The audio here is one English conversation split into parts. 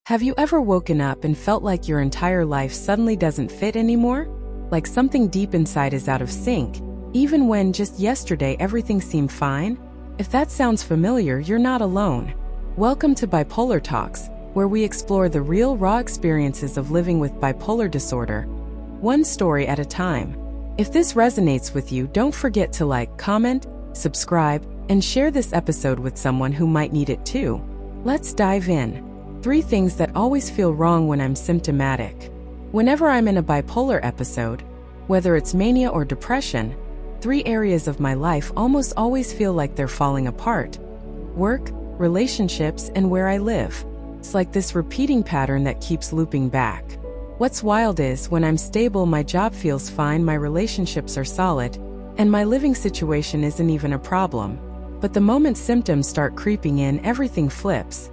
Have you ever woken up and felt like your entire life suddenly doesn't fit anymore? Like something deep inside is out of sync, even when just yesterday everything seemed fine? If that sounds familiar, you're not alone. Welcome to Bipolar Talks, where we explore the real, raw experiences of living with bipolar disorder, one story at a time. If this resonates with you, don't forget to like, comment, subscribe, and share this episode with someone who might need it too. Let's dive in. 3 things that always feel wrong when I'm symptomatic. Whenever I'm in a bipolar episode, whether it's mania or depression, 3 areas of my life almost always feel like they're falling apart: work, relationships, and where I live. It's like this repeating pattern that keeps looping back. What's wild is, when I'm stable, my job feels fine, my relationships are solid, and my living situation isn't even a problem. But the moment symptoms start creeping in, everything flips.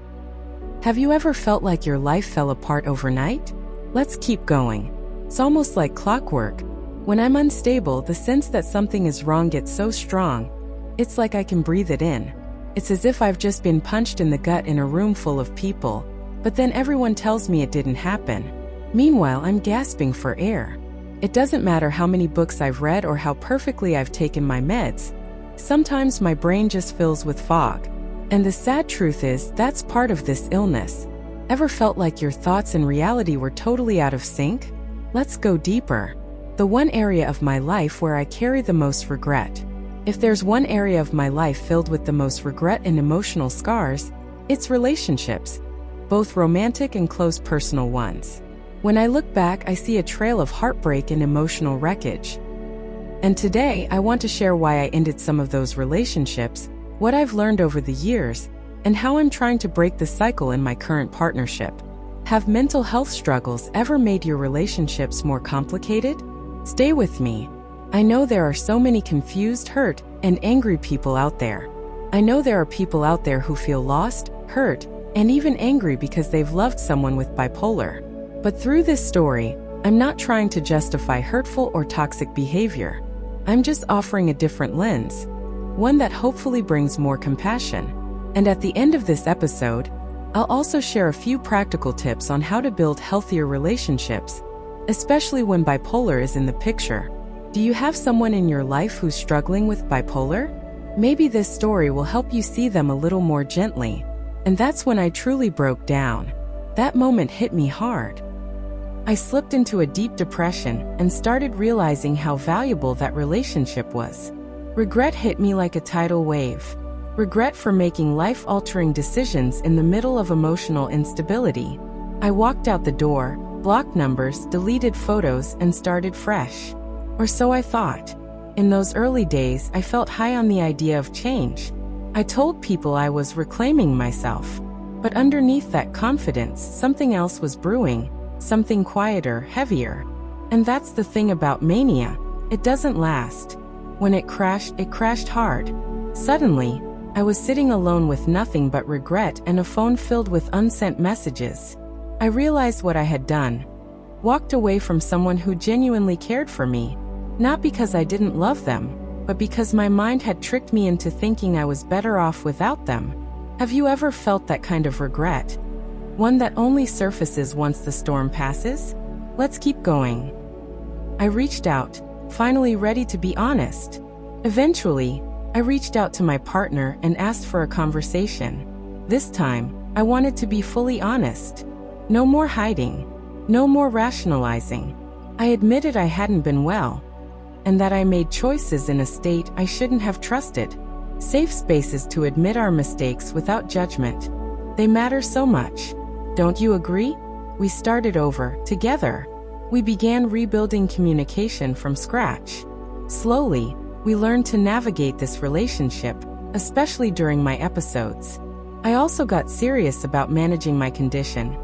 Have you ever felt like your life fell apart overnight? Let's keep going. It's almost like clockwork. When I'm unstable, the sense that something is wrong gets so strong, it's like I can breathe it in. It's as if I've just been punched in the gut in a room full of people, but then everyone tells me it didn't happen. Meanwhile, I'm gasping for air. It doesn't matter how many books I've read or how perfectly I've taken my meds. Sometimes my brain just fills with fog. And the sad truth is, that's part of this illness. Ever felt like your thoughts and reality were totally out of sync? Let's go deeper. The one area of my life where I carry the most regret. If there's one area of my life filled with the most regret and emotional scars, it's relationships, both romantic and close personal ones. When I look back, I see a trail of heartbreak and emotional wreckage. And today, I want to share why I ended some of those relationships, what I've learned over the years, and how I'm trying to break the cycle in my current partnership. Have mental health struggles ever made your relationships more complicated? Stay with me. I know there are so many confused, hurt, and angry people out there. I know there are people out there who feel lost, hurt, and even angry because they've loved someone with bipolar. But through this story, I'm not trying to justify hurtful or toxic behavior. I'm just offering a different lens, one that hopefully brings more compassion. And at the end of this episode, I'll also share a few practical tips on how to build healthier relationships, especially when bipolar is in the picture. Do you have someone in your life who's struggling with bipolar? Maybe this story will help you see them a little more gently. And that's when I truly broke down. That moment hit me hard. I slipped into a deep depression and started realizing how valuable that relationship was. Regret hit me like a tidal wave. Regret for making life-altering decisions in the middle of emotional instability. I walked out the door, blocked numbers, deleted photos, and started fresh. Or so I thought. In those early days, I felt high on the idea of change. I told people I was reclaiming myself. But underneath that confidence, something else was brewing, something quieter, heavier. And that's the thing about mania. It doesn't last. When it crashed hard. Suddenly, I was sitting alone with nothing but regret and a phone filled with unsent messages. I realized what I had done. Walked away from someone who genuinely cared for me. Not because I didn't love them, but because my mind had tricked me into thinking I was better off without them. Have you ever felt that kind of regret? One that only surfaces once the storm passes? Let's keep going. I reached out, finally ready to be honest. Eventually, I reached out to my partner and asked for a conversation. This time, I wanted to be fully honest. No more hiding. No more rationalizing. I admitted I hadn't been well, and that I made choices in a state I shouldn't have trusted. Safe spaces to admit our mistakes without judgment. They matter so much. Don't you agree? We started over, together. We began rebuilding communication from scratch. Slowly, we learned to navigate this relationship, especially during my episodes. I also got serious about managing my condition.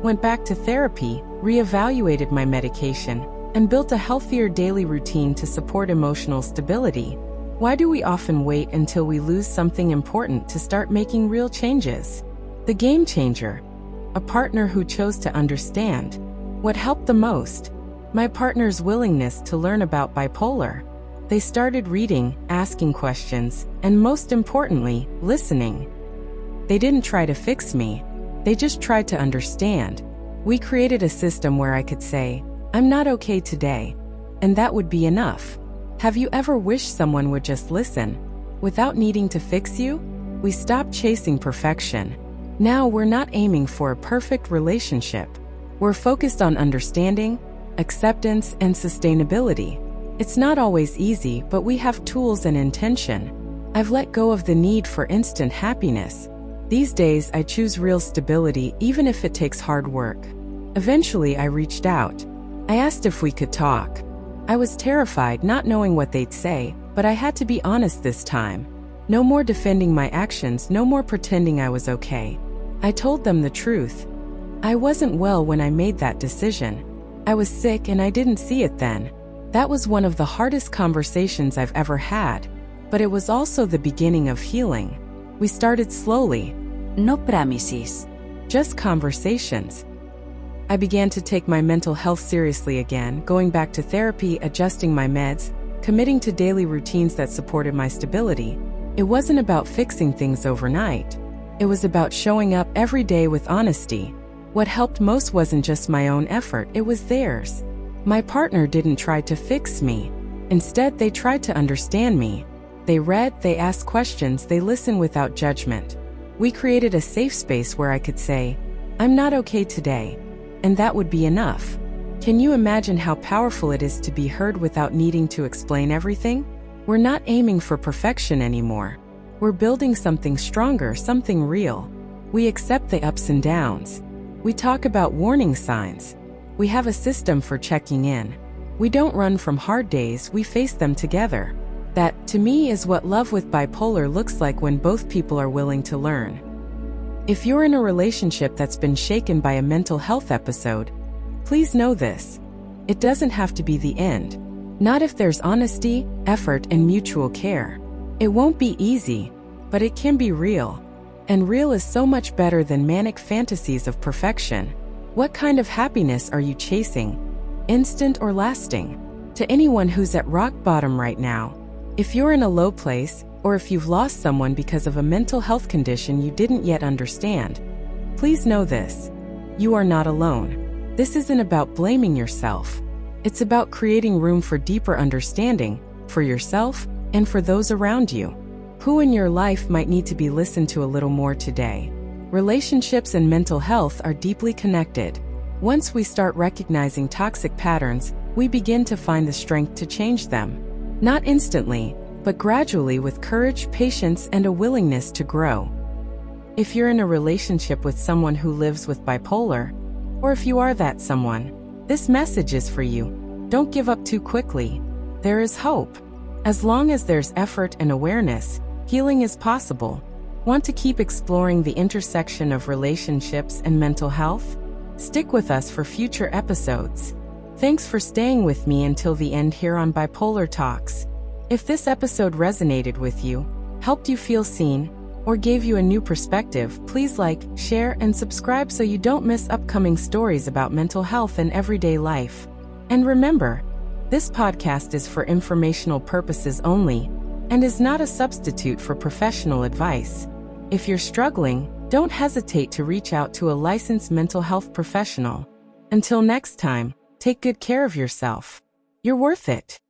Went back to therapy, reevaluated my medication, and built a healthier daily routine to support emotional stability. Why do we often wait until we lose something important to start making real changes? The game changer. A partner who chose to understand. What helped the most? My partner's willingness to learn about bipolar. They started reading, asking questions, and most importantly, listening. They didn't try to fix me. They just tried to understand. We created a system where I could say, "I'm not okay today," and that would be enough. Have you ever wished someone would just listen, without needing to fix you? We stopped chasing perfection. Now we're not aiming for a perfect relationship. We're focused on understanding, acceptance, and sustainability. It's not always easy, but we have tools and intention. I've let go of the need for instant happiness. These days, I choose real stability even if it takes hard work. Eventually, I reached out. I asked if we could talk. I was terrified, not knowing what they'd say, but I had to be honest this time. No more defending my actions, no more pretending I was okay. I told them the truth. I wasn't well when I made that decision. I was sick and I didn't see it then. That was one of the hardest conversations I've ever had, but it was also the beginning of healing. We started slowly. No promises. Just conversations. I began to take my mental health seriously again, going back to therapy, adjusting my meds, committing to daily routines that supported my stability. It wasn't about fixing things overnight. It was about showing up every day with honesty. What helped most wasn't just my own effort, it was theirs. My partner didn't try to fix me. Instead, they tried to understand me. They read, they asked questions, they listened without judgment. We created a safe space where I could say, "I'm not okay today," and that would be enough. Can you imagine how powerful it is to be heard without needing to explain everything? We're not aiming for perfection anymore. We're building something stronger, something real. We accept the ups and downs. We talk about warning signs. We have a system for checking in. We don't run from hard days, we face them together. That, to me, is what love with bipolar looks like when both people are willing to learn. If you're in a relationship that's been shaken by a mental health episode, please know this. It doesn't have to be the end. Not if there's honesty, effort, and mutual care. It won't be easy, but it can be real. And real is so much better than manic fantasies of perfection. What kind of happiness are you chasing? Instant or lasting? To anyone who's at rock bottom right now, if you're in a low place, or if you've lost someone because of a mental health condition you didn't yet understand, please know this. You are not alone. This isn't about blaming yourself. It's about creating room for deeper understanding, for yourself, and for those around you. Who in your life might need to be listened to a little more today? Relationships and mental health are deeply connected. Once we start recognizing toxic patterns, we begin to find the strength to change them. Not instantly, but gradually with courage, patience, and a willingness to grow. If you're in a relationship with someone who lives with bipolar, or if you are that someone, this message is for you. Don't give up too quickly. There is hope. As long as there's effort and awareness, healing is possible. Want to keep exploring the intersection of relationships and mental health? Stick with us for future episodes. Thanks for staying with me until the end here on Bipolar Talks. If this episode resonated with you, helped you feel seen, or gave you a new perspective, please like, share, and subscribe so you don't miss upcoming stories about mental health and everyday life. And remember, this podcast is for informational purposes only and is not a substitute for professional advice. If you're struggling, don't hesitate to reach out to a licensed mental health professional. Until next time, take good care of yourself. You're worth it.